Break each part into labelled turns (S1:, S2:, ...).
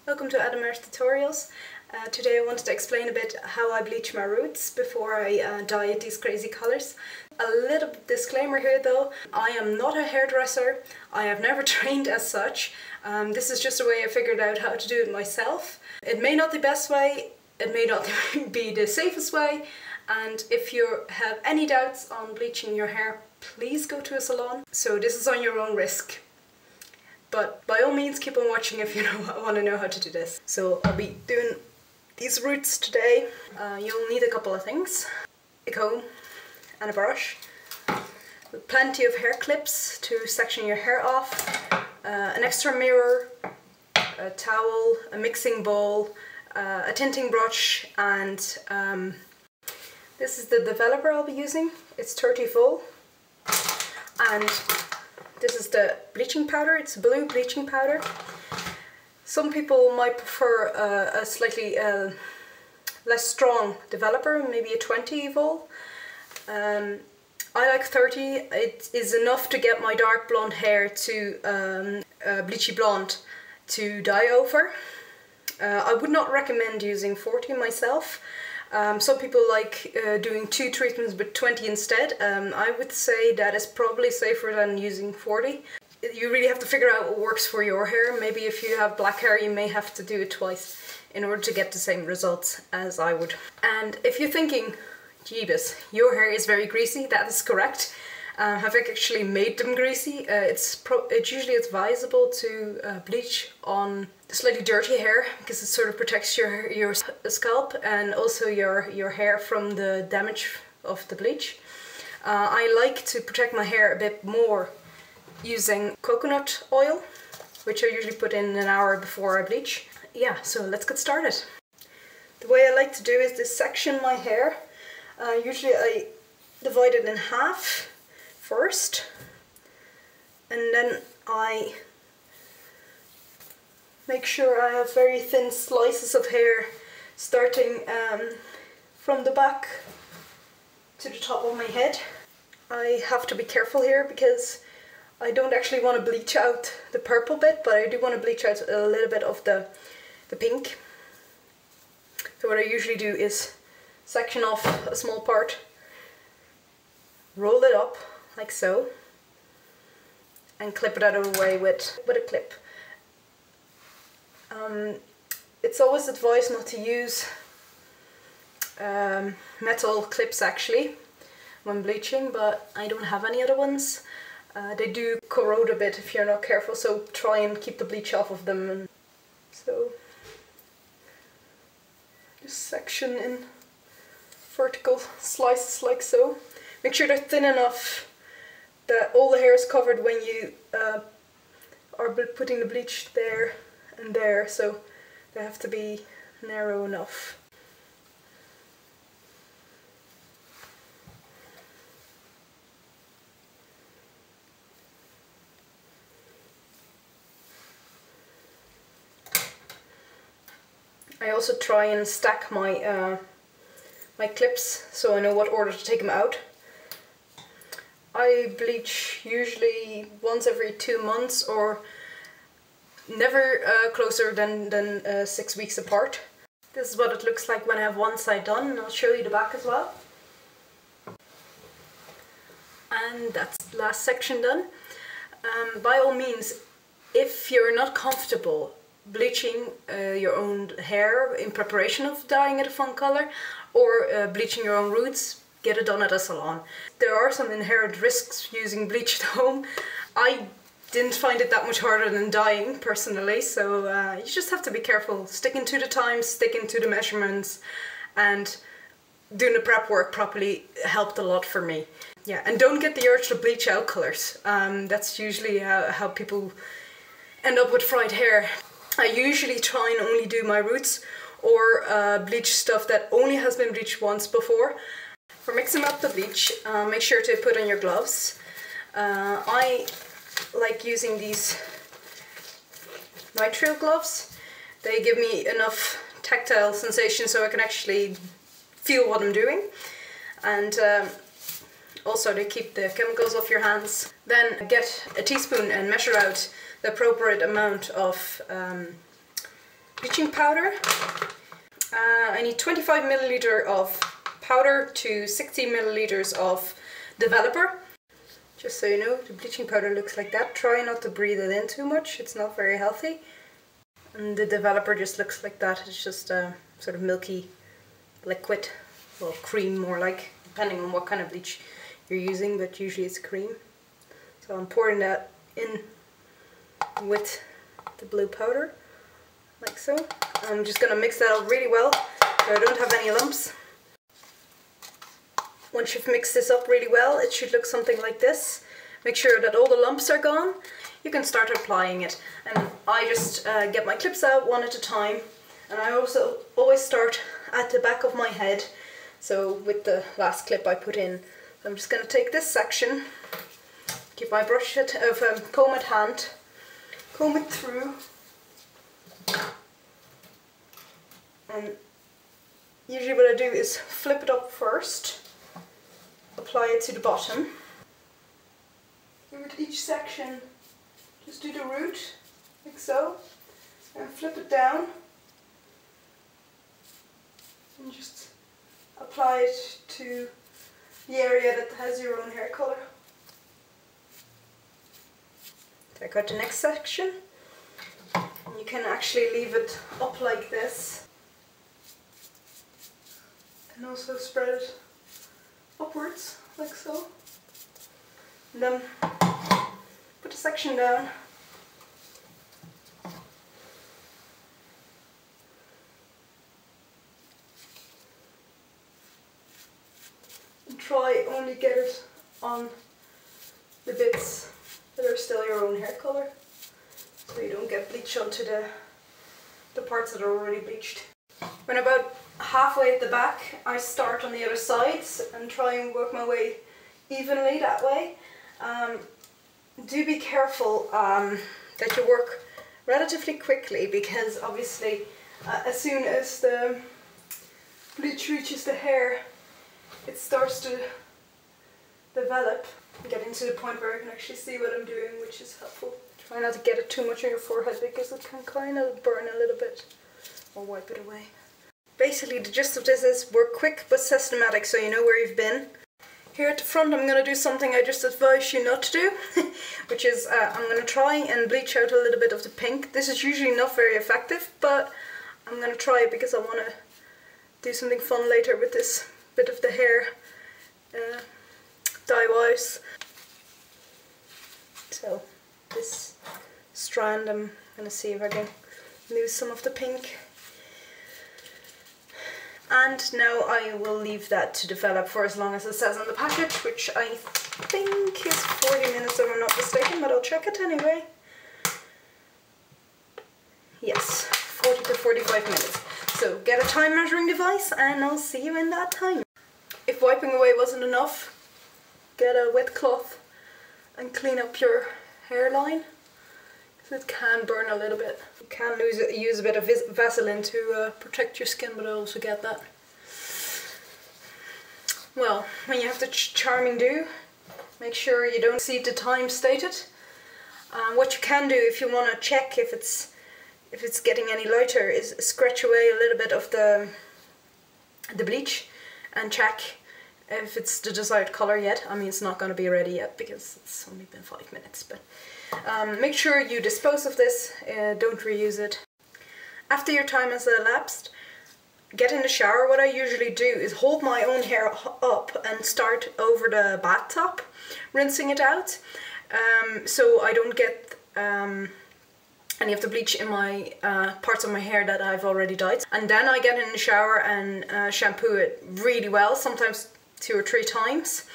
S1: Welcome to Aodhamair's tutorials. Today I wanted to explain a bit how I bleach my roots before I dye it these crazy colours. A little disclaimer here though, I am not a hairdresser, I have never trained as such. This is just a way I figured out how to do it myself. It may not be the best way, it may not be the safest way, and if you have any doubts on bleaching your hair, please go to a salon. So this is on your own risk. But by all means keep on watching if you want to know how to do this. So I'll be doing these roots today. You'll need a couple of things. A comb and a brush. With plenty of hair clips to section your hair off. An extra mirror, a towel, a mixing bowl, a tinting brush, and this is the developer I'll be using. It's 30 full. And this is the bleaching powder, it's blue bleaching powder. Some people might prefer a slightly less strong developer, maybe a 20 vol. I like 30, it is enough to get my dark blonde hair to bleachy blonde to dye over. I would not recommend using 40 myself. Some people like doing 2 treatments with 20 instead. I would say that is probably safer than using 40. You really have to figure out what works for your hair. Maybe if you have black hair you may have to do it twice in order to get the same results as I would. And if you're thinking, Jeebus, your hair is very greasy, that is correct. I've actually made them greasy. It's usually advisable to bleach on slightly dirty hair because it sort of protects your scalp and also your hair from the damage of the bleach. I like to protect my hair a bit more using coconut oil, which I usually put in an hour before I bleach. Yeah, so let's get started. The way I like to do is to section my hair. Usually I divide it in half first, and then I make sure I have very thin slices of hair starting from the back to the top of my head. I have to be careful here because I don't actually want to bleach out the purple bit, but I do want to bleach out a little bit of the pink. So what I usually do is section off a small part, roll it up like so, and clip it out of the way with a clip. It's always advised not to use metal clips actually when bleaching, but I don't have any other ones. They do corrode a bit if you're not careful, so try and keep the bleach off of them. And so just section in vertical slices like so. Make sure they're thin enough that all the hair is covered when you are putting the bleach there and there, so they have to be narrow enough. I also try and stack my my clips so I know what order to take them out. I bleach usually once every 2 months, or never closer than 6 weeks apart. This is what it looks like when I have one side done, and I'll show you the back as well. And that's the last section done. By all means, if you're not comfortable bleaching your own hair in preparation of dyeing it a fun color, or bleaching your own roots, get it done at a salon. There are some inherent risks using bleach at home. I didn't find it that much harder than dyeing personally, so you just have to be careful, sticking to the times, sticking to the measurements, and doing the prep work properly helped a lot for me. Yeah, and don't get the urge to bleach out colors. That's usually how people end up with fried hair. I usually try and only do my roots or bleach stuff that only has been bleached once before. For mixing up the bleach, make sure to put on your gloves. I like using these nitrile gloves. They give me enough tactile sensation so I can actually feel what I'm doing, and also they keep the chemicals off your hands. Then get a teaspoon and measure out the appropriate amount of bleaching powder. I need 25 milliliter of powder to 60 milliliters of developer. Just so you know, the bleaching powder looks like that. Try not to breathe it in too much, it's not very healthy. And the developer just looks like that. It's just a sort of milky liquid, well, cream more like, depending on what kind of bleach you're using, but usually it's cream. So I'm pouring that in with the blue powder, like so. I'm just going to mix that up really well so I don't have any lumps. Once you've mixed this up really well, it should look something like this. Make sure that all the lumps are gone. You can start applying it, and I just get my clips out one at a time, and I also always start at the back of my head, so with the last clip I put in. I'm just going to take this section, keep my brush comb at hand, comb it through, and usually what I do is flip it up first, apply it to the bottom. With each section, just do the root, like so, and flip it down, and just apply it to the area that has your own hair colour. Take out the next section, and you can actually leave it up like this, and also spread it upwards, like so. And then put a section down, and try only get it on the bits that are still your own hair colour, so you don't get bleach onto the parts that are already bleached. When about halfway at the back, I start on the other sides and try and work my way evenly that way. Do be careful that you work relatively quickly, because obviously as soon as the bleach reaches the hair, it starts to develop, getting to the point where I can actually see what I'm doing, which is helpful. Try not to get it too much on your forehead because it can kind of burn a little bit, or wipe it away. Basically the gist of this is work quick but systematic, so you know where you've been. Here at the front I'm going to do something I just advise you not to do, which is I'm going to try and bleach out a little bit of the pink. This is usually not very effective, but I'm going to try it because I want to do something fun later with this bit of the hair, dye-wise. So this strand, I'm going to see if I can lose some of the pink. And now I will leave that to develop for as long as it says on the package, which I think is 40 minutes if I'm not mistaken, but I'll check it anyway. Yes, 40 to 45 minutes. So get a time measuring device and I'll see you in that time. If wiping away wasn't enough, get a wet cloth and clean up your hairline, because it can burn a little bit. You can use a bit of Vaseline to protect your skin, but I also get that. Well, when you have the charming do, make sure you don't exceed the time stated. What you can do if you want to check if it's getting any lighter is scratch away a little bit of the bleach and check if it's the desired colour yet. I mean, it's not going to be ready yet because it's only been 5 minutes, but make sure you dispose of this, don't reuse it. After your time has elapsed, get in the shower. What I usually do is hold my own hair up and start over the bathtub, rinsing it out, so I don't get any of the bleach in my parts of my hair that I've already dyed. And then I get in the shower and shampoo it really well, sometimes 2 or 3 times.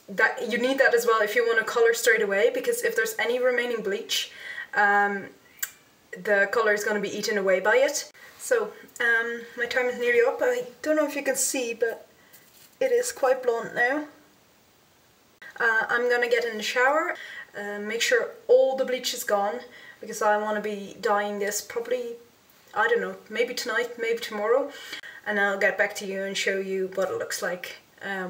S1: That you need that as well if you want to colour straight away, because if there's any remaining bleach, the colour is going to be eaten away by it. So my time is nearly up. I don't know if you can see, but it is quite blonde now. I'm going to get in the shower, make sure all the bleach is gone, because I want to be dyeing this probably, I don't know, maybe tonight, maybe tomorrow, and I'll get back to you and show you what it looks like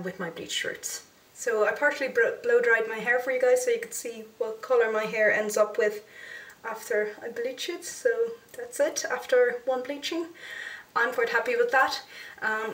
S1: with my bleached roots. So I partially blow dried my hair for you guys so you can see what colour my hair ends up with after I bleach it, so that's it after one bleaching. I'm quite happy with that.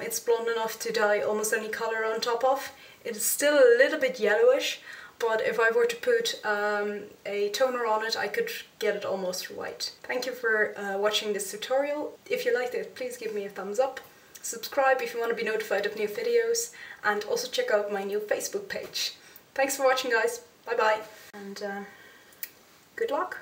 S1: It's blonde enough to dye almost any colour on top of. It is still a little bit yellowish, but if I were to put a toner on it, I could get it almost white. Thank you for watching this tutorial. If you liked it, please give me a thumbs up. Subscribe if you want to be notified of new videos, and also check out my new Facebook page. Thanks for watching, guys. Bye bye, and good luck.